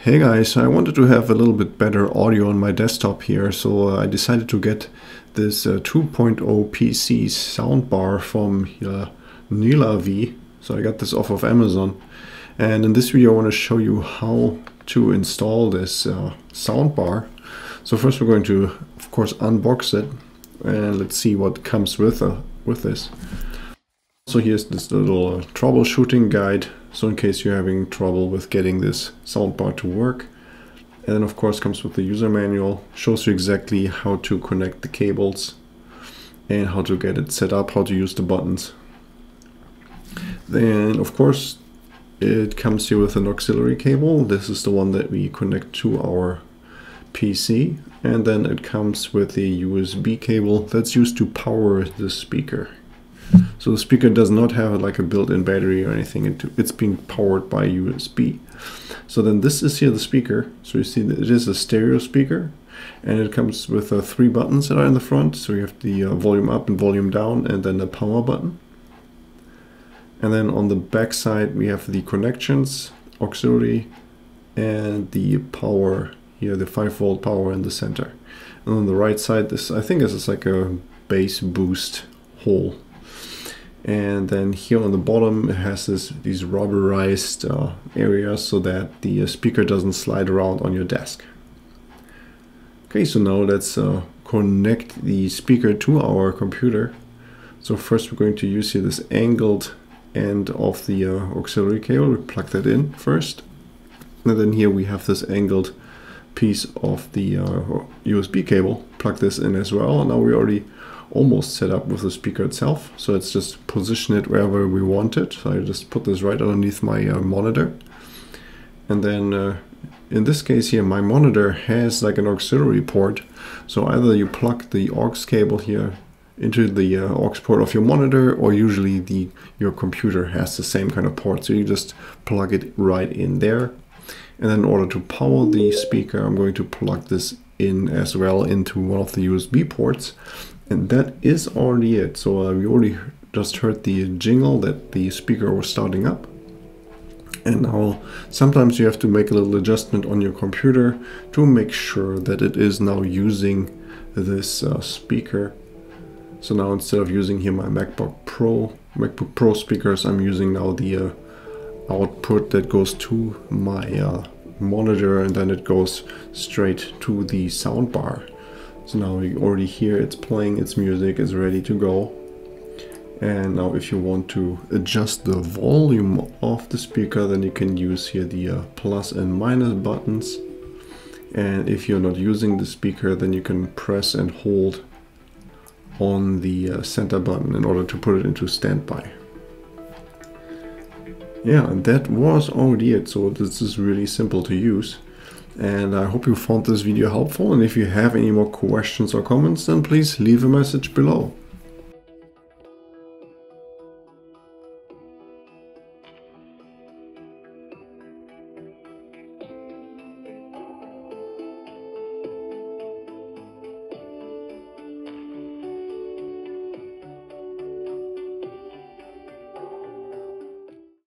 Hey guys, I wanted to have a little bit better audio on my desktop here, so I decided to get this 2.0 PC soundbar from Nylavee. So I got this off of Amazon, and in this video I want to show you how to install this soundbar. So first we're going to, of course, unbox it, and let's see what comes with this. So here's this little troubleshooting guide, so in case you're having trouble with getting this soundbar to work. And then of course comes with the user manual, shows you exactly how to connect the cables and how to get it set up, how to use the buttons. Then of course it comes here with an auxiliary cable. This is the one that we connect to our PC, and then it comes with a USB cable that's used to power the speaker. So the speaker does not have like a built-in battery or anything. It's being powered by USB. So then this is here the speaker. So you see that it is a stereo speaker, and it comes with 3 buttons that are in the front. So you have the volume up and volume down, and then the power button. And then on the back side we have the connections, auxiliary, and the power here, the 5-volt power in the center. And on the right side, this I think this is like a bass boost hole. And then here on the bottom it has these rubberized areas so that the speaker doesn't slide around on your desk. Okay, so now let's connect the speaker to our computer. So first we're going to use here this angled end of the auxiliary cable. We plug that in first, and then here we have this angled piece of the USB cable. Plug this in as well, and now we already almost set up with the speaker itself. So let's just position it wherever we want it. So I just put this right underneath my monitor, and then in this case here my monitor has like an auxiliary port. So either you plug the aux cable here into the aux port of your monitor, or usually your computer has the same kind of port, so you just plug it right in there. And then in order to power the speaker, I'm going to plug this in as well into one of the USB ports. And that is already it. So we already just heard the jingle that the speaker was starting up. And now sometimes you have to make a little adjustment on your computer to make sure that it is now using this speaker. So now instead of using here my MacBook Pro speakers, I'm using now the output that goes to my monitor, and then it goes straight to the soundbar. So now you already hear it's playing its music, is ready to go. And now if you want to adjust the volume of the speaker, then you can use here the plus and minus buttons. And if you're not using the speaker, then you can press and hold on the center button in order to put it into standby. Yeah, and that was already it. So this is really simple to use. And I hope you found this video helpful, and if you have any more questions or comments, then please leave a message below.